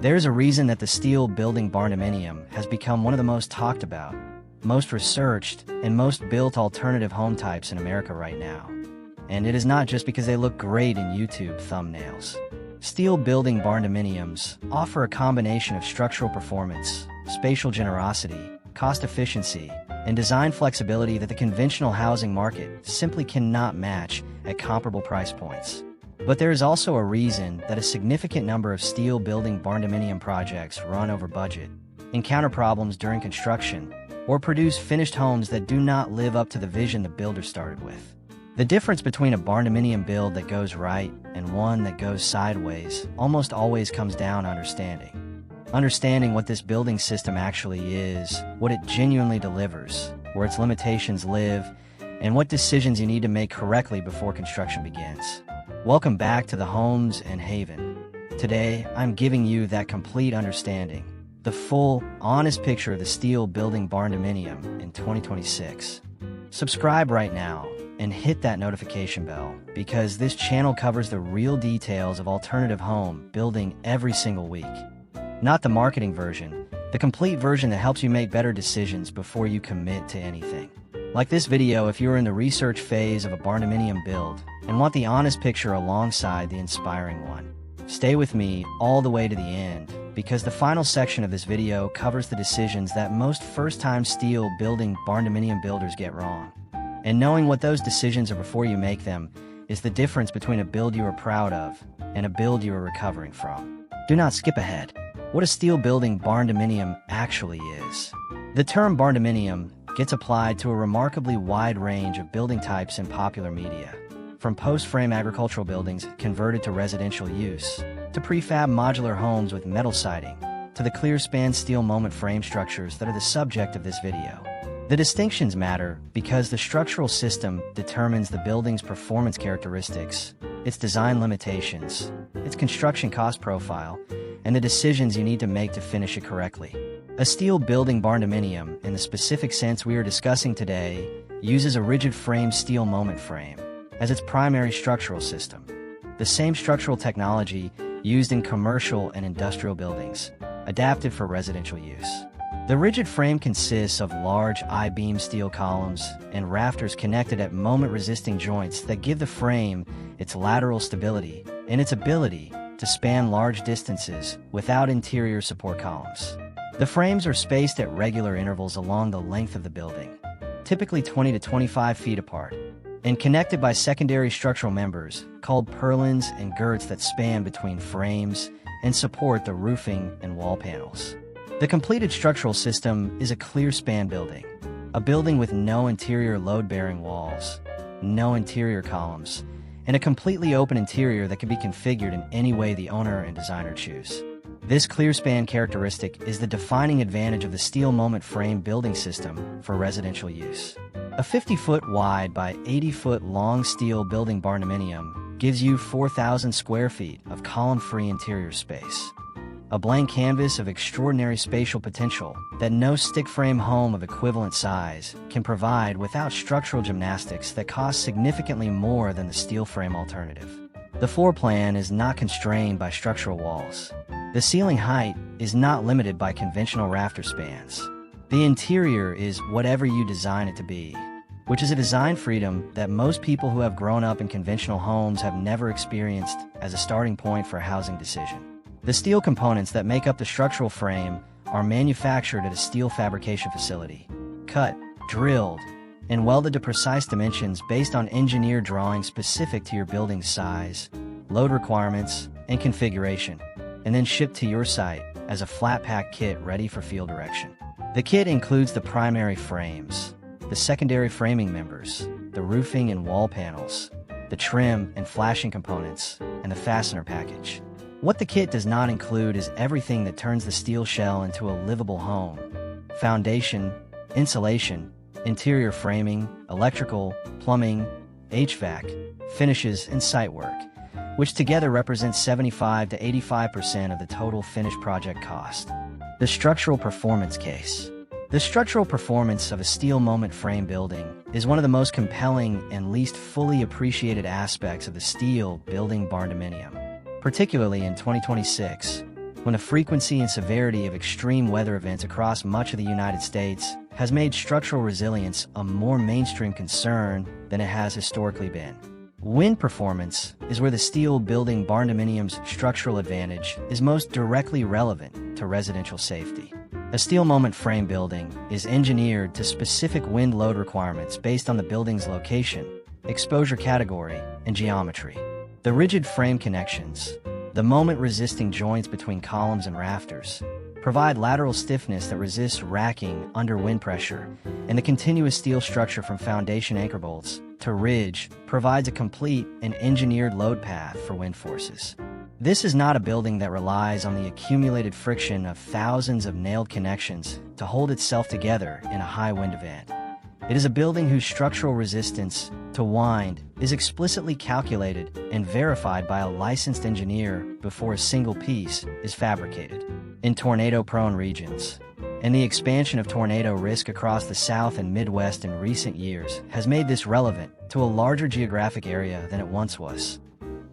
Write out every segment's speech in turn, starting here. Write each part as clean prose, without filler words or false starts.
There's a reason that the steel building Barndominium has become one of the most talked about, most researched, and most built alternative home types in America right now. And it is not just because they look great in YouTube thumbnails. Steel building Barndominiums offer a combination of structural performance, spatial generosity, cost efficiency, and design flexibility that the conventional housing market simply cannot match at comparable price points. But there is also a reason that a significant number of steel building Barndominium projects run over budget, encounter problems during construction, or produce finished homes that do not live up to the vision the builder started with. The difference between a Barndominium build that goes right and one that goes sideways almost always comes down to understanding. Understanding what this building system actually is, what it genuinely delivers, where its limitations live, and what decisions you need to make correctly before construction begins. Welcome back to the Homes and Haven. Today, I'm giving you that complete understanding, the full, honest picture of the steel building Barndominium in 2026. Subscribe right now and hit that notification bell because this channel covers the real details of alternative home building every single week. Not the marketing version, the complete version that helps you make better decisions before you commit to anything. Like this video if you're in the research phase of a Barndominium build and want the honest picture alongside the inspiring one. Stay with me all the way to the end because the final section of this video covers the decisions that most first-time steel building Barndominium builders get wrong. And knowing what those decisions are before you make them is the difference between a build you are proud of and a build you are recovering from. Do not skip ahead. What a steel building Barndominium actually is. The term Barndominium gets applied to a remarkably wide range of building types in popular media, from post-frame agricultural buildings converted to residential use, to prefab modular homes with metal siding, to the clear-span steel moment frame structures that are the subject of this video. The distinctions matter because the structural system determines the building's performance characteristics, its design limitations, its construction cost profile, and the decisions you need to make to finish it correctly. A steel building Barndominium, in the specific sense we are discussing today, uses a rigid frame steel moment frame as its primary structural system, the same structural technology used in commercial and industrial buildings, adapted for residential use. The rigid frame consists of large I-beam steel columns and rafters connected at moment-resisting joints that give the frame its lateral stability and its ability to span large distances without interior support columns. The frames are spaced at regular intervals along the length of the building, typically 20 to 25 feet apart, and connected by secondary structural members called purlins and girts that span between frames and support the roofing and wall panels. The completed structural system is a clear-span building, a building with no interior load-bearing walls, no interior columns, and a completely open interior that can be configured in any way the owner and designer choose. This clear-span characteristic is the defining advantage of the steel moment frame building system for residential use. A 50-foot wide by 80-foot long steel building Barndominium gives you 4,000 square feet of column-free interior space. A blank canvas of extraordinary spatial potential that no stick frame home of equivalent size can provide without structural gymnastics that cost significantly more than the steel frame alternative. The floor plan is not constrained by structural walls. The ceiling height is not limited by conventional rafter spans. The interior is whatever you design it to be, which is a design freedom that most people who have grown up in conventional homes have never experienced as a starting point for a housing decision. The steel components that make up the structural frame are manufactured at a steel fabrication facility, cut, drilled, and welded to precise dimensions based on engineered drawings specific to your building's size, load requirements, and configuration, and then shipped to your site as a flat-pack kit ready for field erection. The kit includes the primary frames, the secondary framing members, the roofing and wall panels, the trim and flashing components, and the fastener package. What the kit does not include is everything that turns the steel shell into a livable home: foundation, insulation, interior framing, electrical, plumbing, HVAC, finishes, and site work, which together represents 75 to 85% of the total finished project cost. The structural performance case. The structural performance of a steel moment frame building is one of the most compelling and least fully appreciated aspects of the steel building Barndominium. Particularly in 2026, when the frequency and severity of extreme weather events across much of the United States has made structural resilience a more mainstream concern than it has historically been. Wind performance is where the steel building Barndominium's structural advantage is most directly relevant to residential safety. A steel moment frame building is engineered to specific wind load requirements based on the building's location, exposure category, and geometry. The rigid frame connections, the moment-resisting joints between columns and rafters, provide lateral stiffness that resists racking under wind pressure, and the continuous steel structure from foundation anchor bolts to ridge provides a complete and engineered load path for wind forces. This is not a building that relies on the accumulated friction of thousands of nailed connections to hold itself together in a high wind event. It is a building whose structural resistance to wind is explicitly calculated and verified by a licensed engineer before a single piece is fabricated. In tornado-prone regions, and the expansion of tornado risk across the South and Midwest in recent years has made this relevant to a larger geographic area than it once was.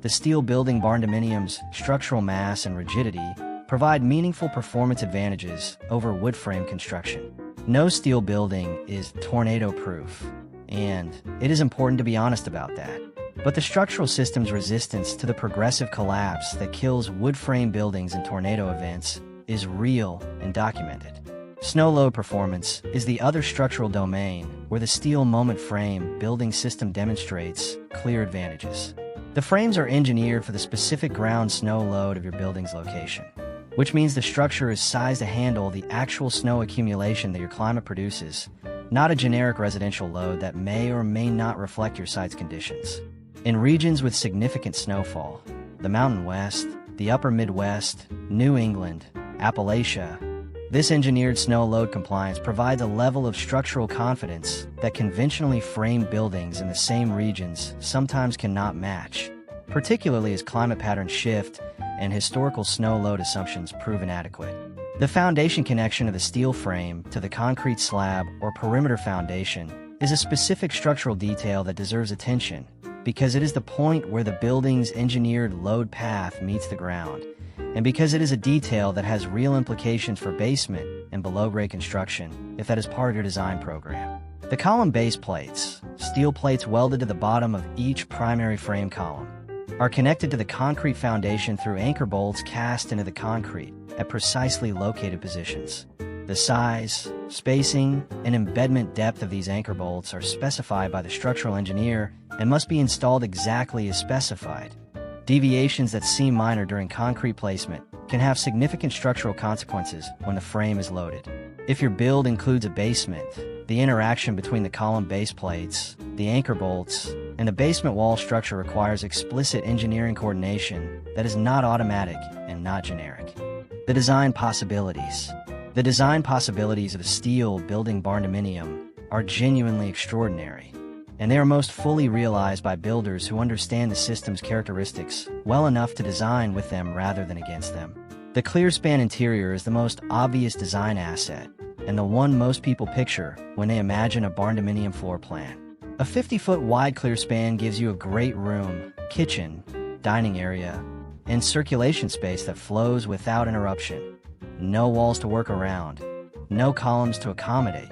The steel building Barndominium's structural mass and rigidity provide meaningful performance advantages over wood frame construction. No steel building is tornado-proof, and it is important to be honest about that. But the structural system's resistance to the progressive collapse that kills wood frame buildings in tornado events is real and documented. Snow load performance is the other structural domain where the steel moment frame building system demonstrates clear advantages. The frames are engineered for the specific ground snow load of your building's location, which means the structure is sized to handle the actual snow accumulation that your climate produces, not a generic residential load that may or may not reflect your site's conditions. In regions with significant snowfall, the Mountain West, the Upper Midwest, New England, Appalachia, this engineered snow load compliance provides a level of structural confidence that conventionally framed buildings in the same regions sometimes cannot match, particularly as climate patterns shift and historical snow load assumptions prove inadequate. The foundation connection of the steel frame to the concrete slab or perimeter foundation is a specific structural detail that deserves attention because it is the point where the building's engineered load path meets the ground, and because it is a detail that has real implications for basement and below-grade construction if that is part of your design program. The column base plates, steel plates welded to the bottom of each primary frame column, are connected to the concrete foundation through anchor bolts cast into the concrete at precisely located positions. The size, spacing, and embedment depth of these anchor bolts are specified by the structural engineer and must be installed exactly as specified. Deviations that seem minor during concrete placement can have significant structural consequences when the frame is loaded. If your build includes a basement, the interaction between the column base plates, the anchor bolts, and the basement wall structure requires explicit engineering coordination that is not automatic and not generic. The design possibilities. The design possibilities of a steel building Barndominium are genuinely extraordinary, and they are most fully realized by builders who understand the system's characteristics well enough to design with them rather than against them. The clearspan interior is the most obvious design asset, and the one most people picture when they imagine a Barndominium floor plan. A 50-foot wide clearspan gives you a great room, kitchen, dining area, and circulation space that flows without interruption. No walls to work around, no columns to accommodate,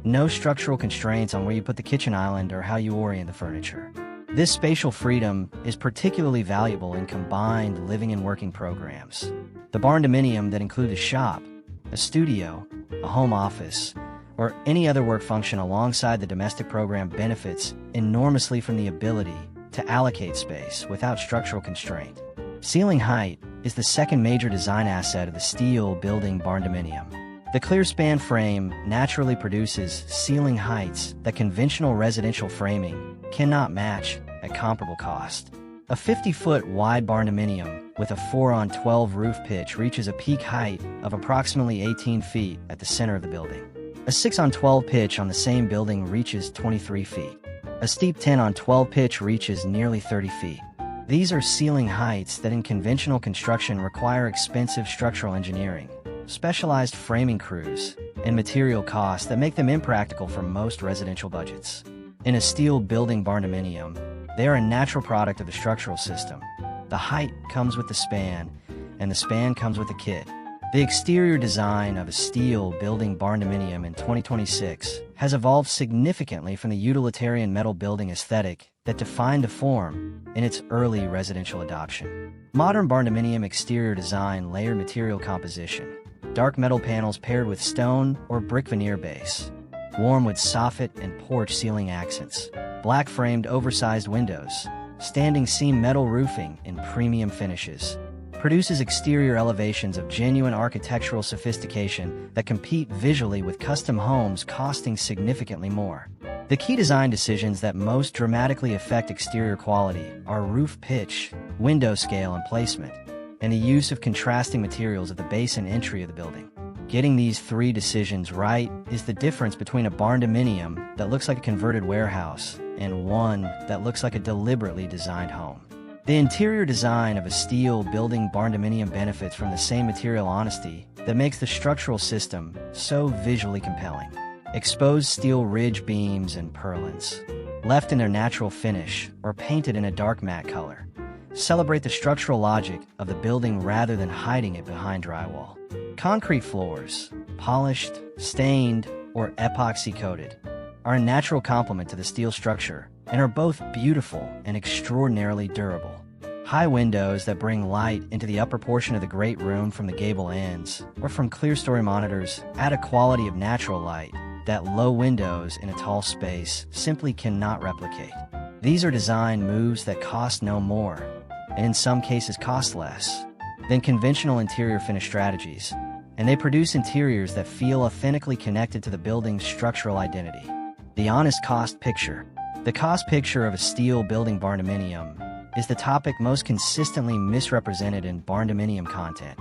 no structural constraints on where you put the kitchen island or how you orient the furniture. This spatial freedom is particularly valuable in combined living and working programs. The Barndominium that include a shop, a studio, a home office, or any other work function alongside the domestic program benefits enormously from the ability to allocate space without structural constraint. Ceiling height is the second major design asset of the steel building Barndominium. The clearspan frame naturally produces ceiling heights that conventional residential framing cannot match at comparable cost. A 50-foot wide Barndominium with a 4-on-12 roof pitch reaches a peak height of approximately 18 feet at the center of the building. A 6-on-12 pitch on the same building reaches 23 feet. A steep 10-on-12 pitch reaches nearly 30 feet. These are ceiling heights that in conventional construction require expensive structural engineering, specialized framing crews, and material costs that make them impractical for most residential budgets. In a steel building Barndominium, they are a natural product of the structural system. The height comes with the span, and the span comes with a kit. The exterior design of a steel building Barndominium in 2026 has evolved significantly from the utilitarian metal building aesthetic that defined the form in its early residential adoption. Modern Barndominium exterior design layered material composition, dark metal panels paired with stone or brick veneer base, warm wood soffit and porch ceiling accents, black framed oversized windows, standing seam metal roofing in premium finishes, produces exterior elevations of genuine architectural sophistication that compete visually with custom homes costing significantly more. The key design decisions that most dramatically affect exterior quality are roof pitch, window scale and placement, and the use of contrasting materials at the base and entry of the building. Getting these three decisions right is the difference between a Barndominium that looks like a converted warehouse and one that looks like a deliberately designed home. The interior design of a steel building Barndominium benefits from the same material honesty that makes the structural system so visually compelling. Exposed steel ridge beams and purlins, left in their natural finish or painted in a dark matte color, celebrate the structural logic of the building rather than hiding it behind drywall. Concrete floors, polished, stained, or epoxy-coated, are a natural complement to the steel structure and are both beautiful and extraordinarily durable. High windows that bring light into the upper portion of the great room from the gable ends or from clear-story monitors add a quality of natural light that low windows in a tall space simply cannot replicate. These are design moves that cost no more, and in some cases cost less, than conventional interior finish strategies, and they produce interiors that feel authentically connected to the building's structural identity. The honest cost picture. The cost picture of a steel building Barndominium is the topic most consistently misrepresented in Barndominium content,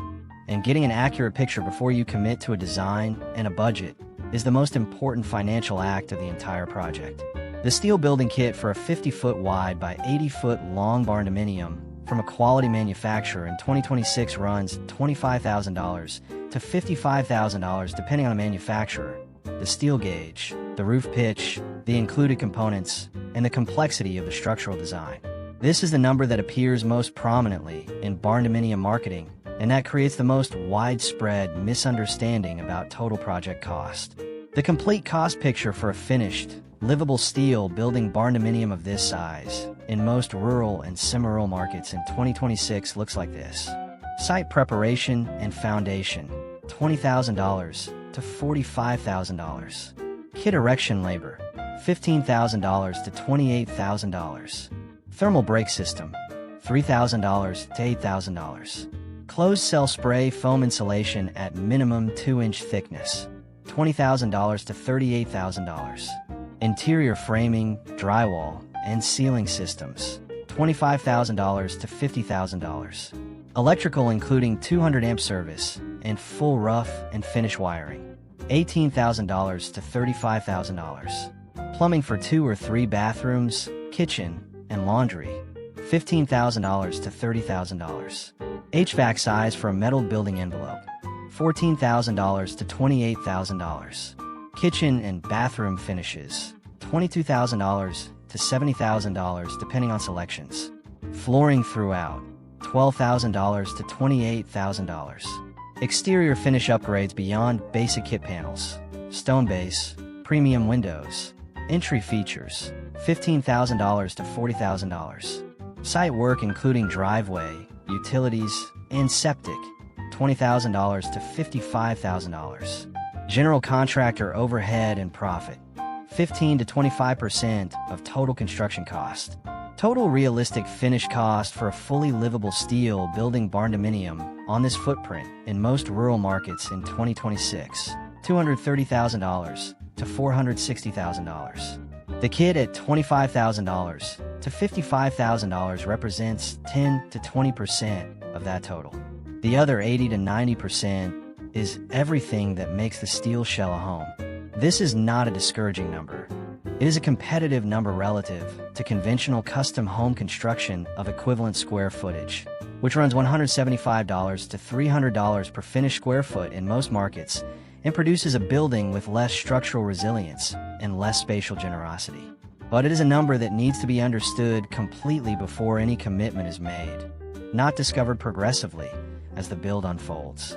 and getting an accurate picture before you commit to a design and a budget is the most important financial act of the entire project. The steel building kit for a 50-foot wide by 80-foot long Barndominium from a quality manufacturer in 2026 runs $25,000 to $55,000 depending on the manufacturer, the steel gauge, the roof pitch, the included components, and the complexity of the structural design. This is the number that appears most prominently in Barndominium marketing, and that creates the most widespread misunderstanding about total project cost. The complete cost picture for a finished, livable steel building Barndominium of this size in most rural and semi-rural markets in 2026 looks like this. Site preparation and foundation, $20,000 to $45,000. Kit erection labor, $15,000 to $28,000. Thermal brake system, $3,000 to $8,000. Closed cell spray foam insulation at minimum 2-inch thickness, $20,000 to $38,000. Interior framing, drywall, and ceiling systems, $25,000 to $50,000. Electrical including 200 amp service and full rough and finish wiring, $18,000 to $35,000. Plumbing for 2 or 3 bathrooms, kitchen, and laundry, $15,000 to $30,000. HVAC size for a metal building envelope, $14,000 to $28,000. Kitchen and bathroom finishes, $22,000 to $70,000 depending on selections. Flooring throughout, $12,000 to $28,000. Exterior finish upgrades beyond basic kit panels, stone base, premium windows. Entry features, $15,000 to $40,000. Site work including driveway, utilities, and septic, $20,000 to $55,000. General contractor overhead and profit, 15 to 25% of total construction cost. Total realistic finish cost for a fully livable steel building Barndominium on this footprint in most rural markets in 2026, $230,000 to $460,000. The kit at $25,000 to $55,000 represents 10 to 20% of that total. The other 80 to 90% is everything that makes the steel shell a home. This is not a discouraging number. It is a competitive number relative to conventional custom home construction of equivalent square footage, which runs $175 to $300 per finished square foot in most markets and produces a building with less structural resilience and less spatial generosity. But it is a number that needs to be understood completely before any commitment is made, not discovered progressively, as the build unfolds.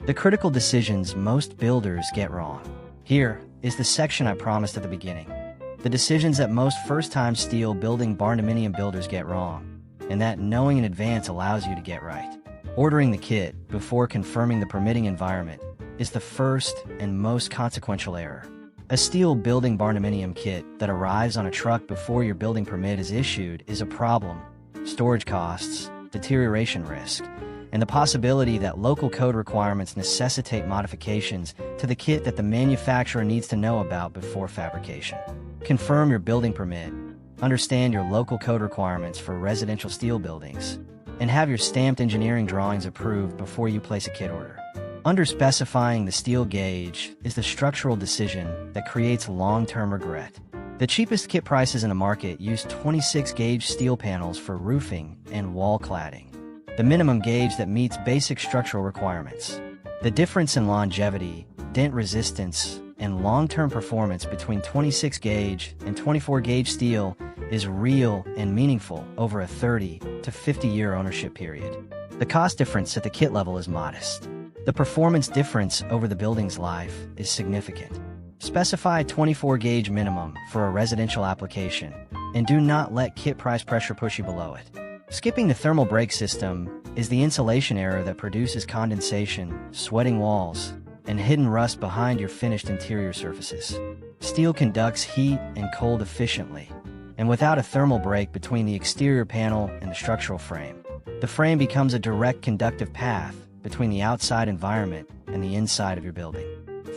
The critical decisions most builders get wrong. Here is the section I promised at the beginning. The decisions that most first-time steel building barndominium builders get wrong, and that knowing in advance allows you to get right. Ordering the kit before confirming the permitting environment is the first and most consequential error. A steel building barndominium kit that arrives on a truck before your building permit is issued is a problem. Storage costs, deterioration risk, and the possibility that local code requirements necessitate modifications to the kit that the manufacturer needs to know about before fabrication. Confirm your building permit, understand your local code requirements for residential steel buildings, and have your stamped engineering drawings approved before you place a kit order. Underspecifying the steel gauge is the structural decision that creates long-term regret. The cheapest kit prices in the market use 26-gauge steel panels for roofing and wall cladding, the minimum gauge that meets basic structural requirements. The difference in longevity, dent resistance, and long-term performance between 26-gauge and 24-gauge steel is real and meaningful over a 30 to 50-year ownership period. The cost difference at the kit level is modest. The performance difference over the building's life is significant. Specify 24-gauge minimum for a residential application, and do not let kit price pressure push you below it. Skipping the thermal brake system is the insulation error that produces condensation, sweating walls, and hidden rust behind your finished interior surfaces. Steel conducts heat and cold efficiently, and without a thermal break between the exterior panel and the structural frame, the frame becomes a direct conductive path between the outside environment and the inside of your building.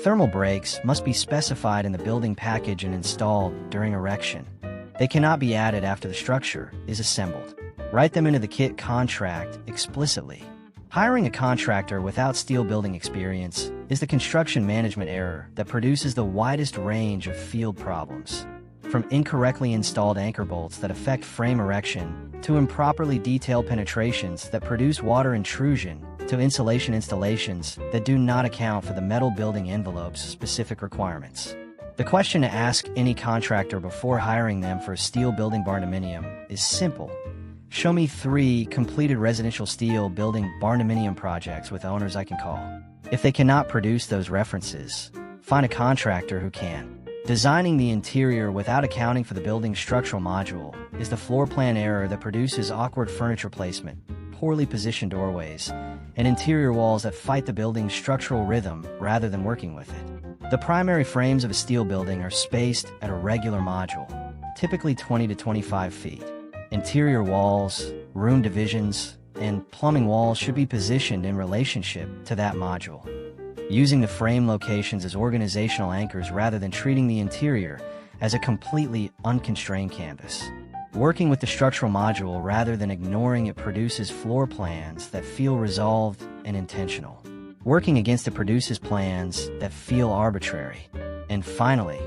Thermal breaks must be specified in the building package and installed during erection. They cannot be added after the structure is assembled. Write them into the kit contract explicitly. Hiring a contractor without steel building experience is the construction management error that produces the widest range of field problems. From incorrectly installed anchor bolts that affect frame erection, to improperly detailed penetrations that produce water intrusion, to insulation installations that do not account for the metal building envelope's specific requirements. The question to ask any contractor before hiring them for a steel building barndominium is simple. Show me 3 completed residential steel building barndominium projects with owners I can call. If they cannot produce those references, find a contractor who can. Designing the interior without accounting for the building's structural module is the floor plan error that produces awkward furniture placement, poorly positioned doorways, and interior walls that fight the building's structural rhythm rather than working with it. The primary frames of a steel building are spaced at a regular module, typically 20 to 25 feet. Interior walls, room divisions, and plumbing walls should be positioned in relationship to that module. Using the frame locations as organizational anchors rather than treating the interior as a completely unconstrained canvas. Working with the structural module rather than ignoring it produces floor plans that feel resolved and intentional. Working against it produces plans that feel arbitrary. And finally,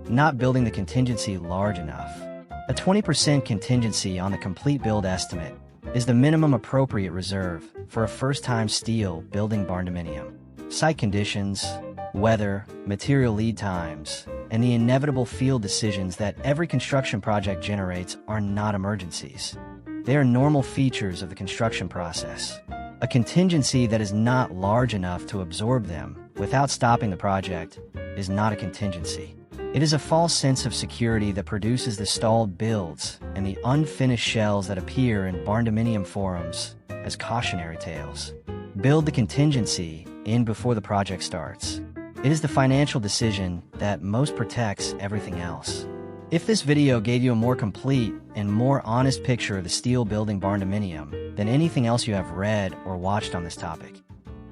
not building the contingency large enough. A 20% contingency on the complete build estimate is the minimum appropriate reserve for a first-time steel building barndominium. Site conditions, weather, material lead times, and the inevitable field decisions that every construction project generates are not emergencies. They are normal features of the construction process. A contingency that is not large enough to absorb them without stopping the project is not a contingency. It is a false sense of security that produces the stalled builds and the unfinished shells that appear in barndominium forums as cautionary tales. Build the contingency in before the project starts. It is the financial decision that most protects everything else. If this video gave you a more complete and more honest picture of the steel building barndominium than anything else you have read or watched on this topic,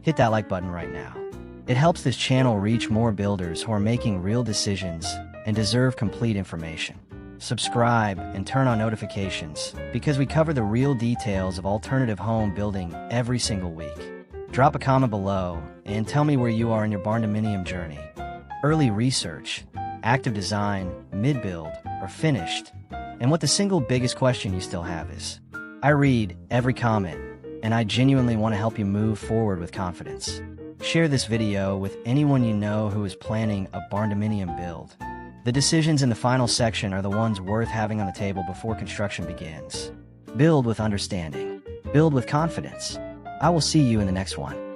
hit that like button right now. It helps this channel reach more builders who are making real decisions and deserve complete information. Subscribe and turn on notifications because we cover the real details of alternative home building every single week. Drop a comment below and tell me where you are in your barndominium journey. Early research, active design, mid-build, or finished, and what the single biggest question you still have is. I read every comment, and I genuinely want to help you move forward with confidence. Share this video with anyone you know who is planning a barndominium build. The decisions in the final section are the ones worth having on the table before construction begins. Build with understanding. Build with confidence. I will see you in the next one.